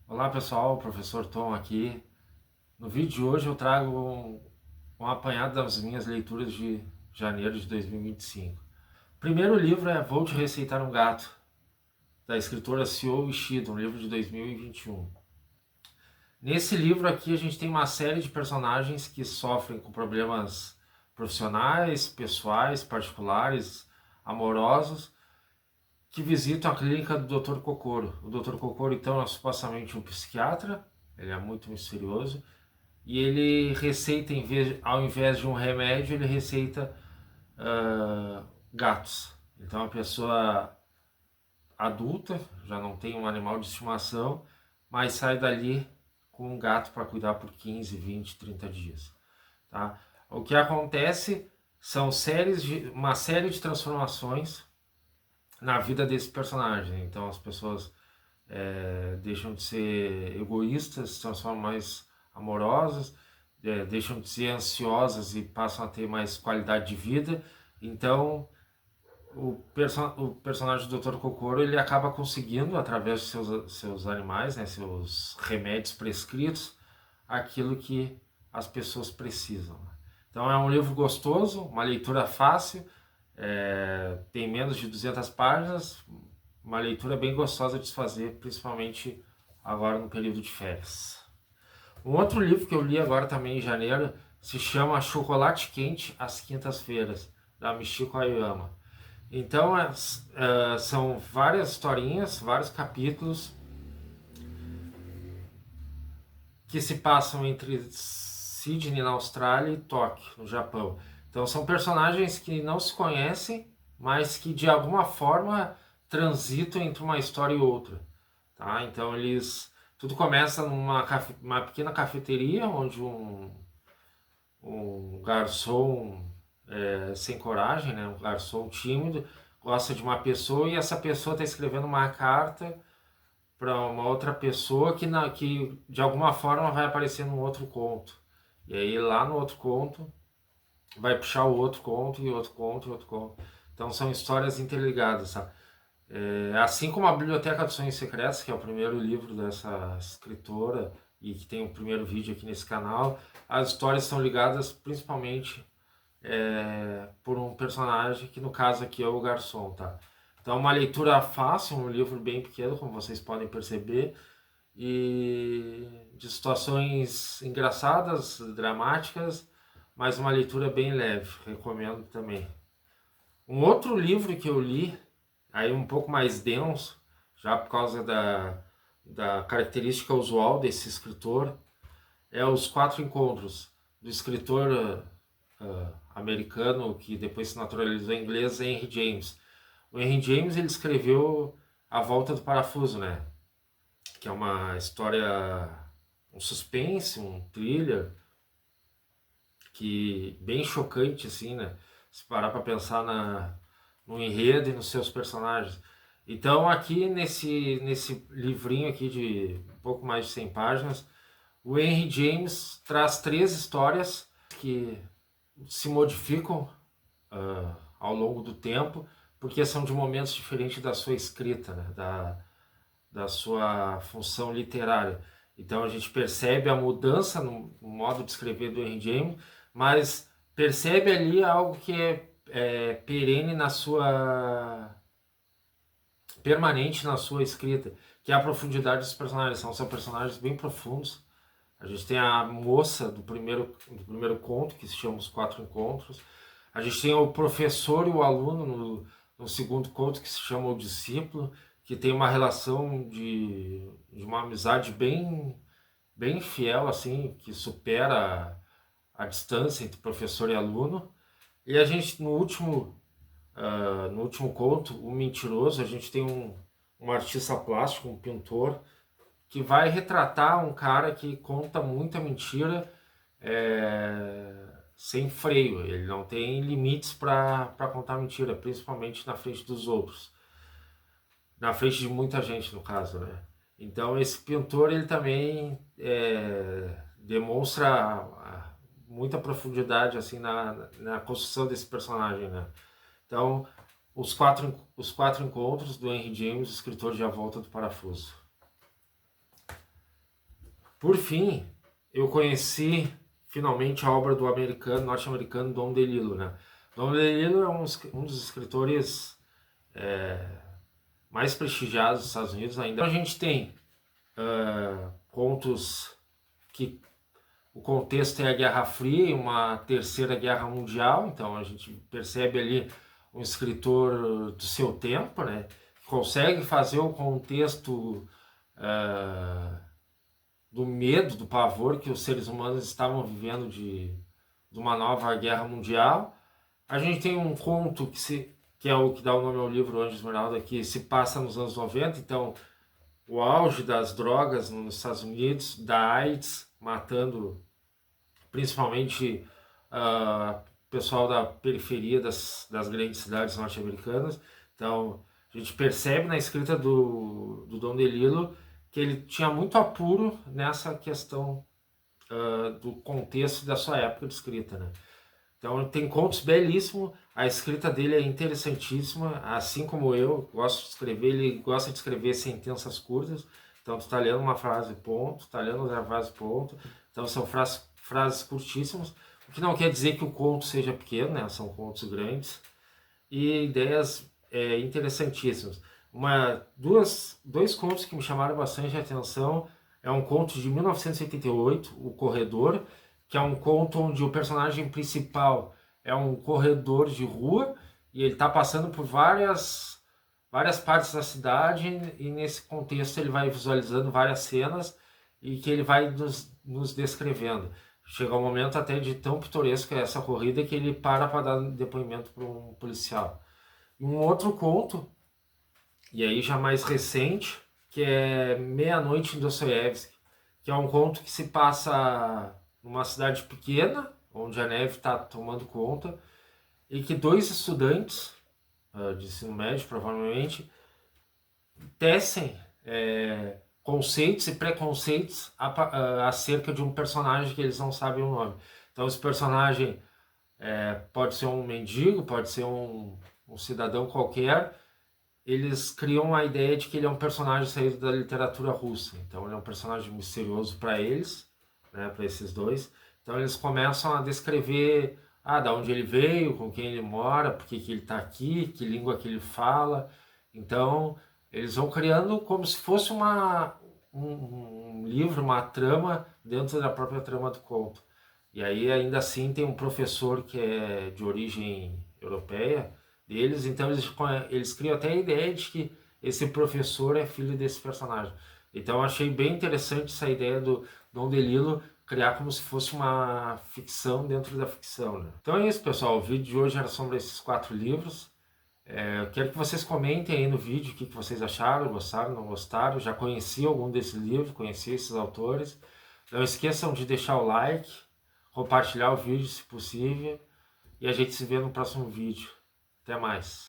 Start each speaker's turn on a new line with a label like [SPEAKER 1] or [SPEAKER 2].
[SPEAKER 1] Olá pessoal, professor Tom aqui. No vídeo de hoje eu trago um apanhado das minhas leituras de janeiro de 2025. O primeiro livro é Vou Te Receitar um Gato, da escritora Seo Ishida, um livro de 2021. Nesse livro aqui a gente tem uma série de personagens que sofrem com problemas profissionais, pessoais, particulares, amorosos, que visitam a clínica do Dr. Kokoro. O Dr. Kokoro, então, é supostamente um psiquiatra, ele é muito misterioso, e ele receita, ao invés de um remédio, ele receita gatos. Então, a pessoa adulta, já não tem um animal de estimação, mas sai dali com um gato para cuidar por 15, 20, 30 dias. Tá? O que acontece são uma série de transformações na vida desse personagem. Então as pessoas deixam de ser egoístas, se transformam mais amorosas, deixam de ser ansiosas e passam a ter mais qualidade de vida. Então o personagem do Dr. Kokoro ele acaba conseguindo, através de seus animais, né, seus remédios prescritos, aquilo que as pessoas precisam. Então é um livro gostoso, uma leitura fácil, tem menos de 200 páginas, uma leitura bem gostosa de se fazer, principalmente agora no período de férias. Um outro livro que eu li agora também em janeiro se chama Chocolate Quente às Quintas-Feiras, da Michiko Ayama. Então são várias historinhas, vários capítulos que se passam entre Sydney, na Austrália, e Tóquio, no Japão. Então são personagens que não se conhecem, mas que de alguma forma transitam entre uma história e outra. Tá? Então eles. Tudo começa uma pequena cafeteria onde um garçom sem coragem, né, um garçom tímido, gosta de uma pessoa e essa pessoa está escrevendo uma carta para uma outra pessoa que de alguma forma vai aparecer num outro conto. E aí lá no outro conto vai puxar o outro conto e outro conto e outro conto. Então são histórias interligadas, sabe? Assim como a Biblioteca dos Sonhos Secretos, que é o primeiro livro dessa escritora e que tem o primeiro vídeo aqui nesse canal, as histórias são ligadas principalmente por um personagem que no caso aqui é o garçom, tá? Então uma leitura fácil, um livro bem pequeno, como vocês podem perceber, e de situações engraçadas, dramáticas, mas uma leitura bem leve, recomendo também. Um outro livro que eu li, aí um pouco mais denso, já por causa da característica usual desse escritor, é Os Quatro Encontros, do escritor americano que depois se naturalizou em inglês, Henry James. O Henry James ele escreveu A Volta do Parafuso, né? Que é uma história, um suspense, um thriller, que bem chocante assim, né? Se parar para pensar no enredo e nos seus personagens. Então aqui nesse livrinho aqui de um pouco mais de 100 páginas, o Henry James traz três histórias que se modificam ao longo do tempo, porque são de momentos diferentes da sua escrita, né? Da sua função literária. Então a gente percebe a mudança no modo de escrever do Henry James, mas percebe ali algo que é perene na sua permanente na sua escrita, que é a profundidade dos personagens. São personagens bem profundos. A gente tem a moça do primeiro conto, que se chama Os Quatro Encontros. A gente tem o professor e o aluno no segundo conto, que se chama O Discípulo, que tem uma relação de uma amizade bem fiel, assim, que supera a distância entre professor e aluno. E a gente, no último conto, O Mentiroso, a gente tem um artista plástico, um pintor, que vai retratar um cara que conta muita mentira sem freio. Ele não tem limites para contar mentira, principalmente na frente dos outros. Na frente de muita gente, no caso, né? Então esse pintor ele também demonstra muita profundidade assim na construção desse personagem, né? Então os quatro encontros do Henry James, escritor de A Volta do Parafuso. Por fim, eu conheci finalmente a obra do norte-americano Don DeLillo, né? Don DeLillo é um dos escritores mais prestigiados dos Estados Unidos ainda. Então a gente tem contos que o contexto é a Guerra Fria e uma terceira guerra mundial, então a gente percebe ali um escritor do seu tempo, né? Que consegue fazer o contexto do medo, do pavor que os seres humanos estavam vivendo de uma nova guerra mundial. A gente tem um conto que é o que dá o nome ao livro Anjo Esmeralda, que se passa nos anos 90, então o auge das drogas nos Estados Unidos, da AIDS, matando principalmente pessoal da periferia das grandes cidades norte-americanas. Então a gente percebe na escrita do Don DeLillo que ele tinha muito apuro nessa questão do contexto da sua época de escrita, né? Então tem contos belíssimos, a escrita dele é interessantíssima, assim como eu gosto de escrever, ele gosta de escrever sentenças curtas, então tu está lendo uma frase, ponto, está lendo outra frase, ponto, então são frases curtíssimas, o que não quer dizer que o conto seja pequeno, né? São contos grandes e ideias interessantíssimas. Dois contos que me chamaram bastante a atenção é um conto de 1988, O Corredor, que é um conto onde o personagem principal é um corredor de rua e ele está passando por várias partes da cidade e nesse contexto ele vai visualizando várias cenas e que ele vai nos descrevendo. Chega um momento até de tão pitoresca essa corrida que ele para dar depoimento para um policial. E um outro conto, e aí já mais recente, que é Meia-Noite em Dostoiévski, que é um conto que se passa numa cidade pequena, onde a neve está tomando conta, e que dois estudantes de ensino médio, provavelmente, tecem conceitos e preconceitos acerca de um personagem que eles não sabem o nome. Então esse personagem pode ser um mendigo, pode ser um cidadão qualquer. Eles criam a ideia de que ele é um personagem saído da literatura russa. Então ele é um personagem misterioso para eles, né, para esses dois. Então eles começam a descrever da onde ele veio, com quem ele mora, por que ele está aqui, que língua que ele fala. Então eles vão criando como se fosse um livro, uma trama dentro da própria trama do conto. E aí ainda assim tem um professor que é de origem europeia deles, então eles criam até a ideia de que esse professor é filho desse personagem. Então eu achei bem interessante essa ideia do Don DeLillo criar como se fosse uma ficção dentro da ficção, né? Então é isso, pessoal, o vídeo de hoje era sobre esses 4 livros. Eu quero que vocês comentem aí no vídeo o que vocês acharam, gostaram, não gostaram, já conheci algum desses livros, conheci esses autores. Não esqueçam de deixar o like, compartilhar o vídeo se possível, e a gente se vê no próximo vídeo. Até mais.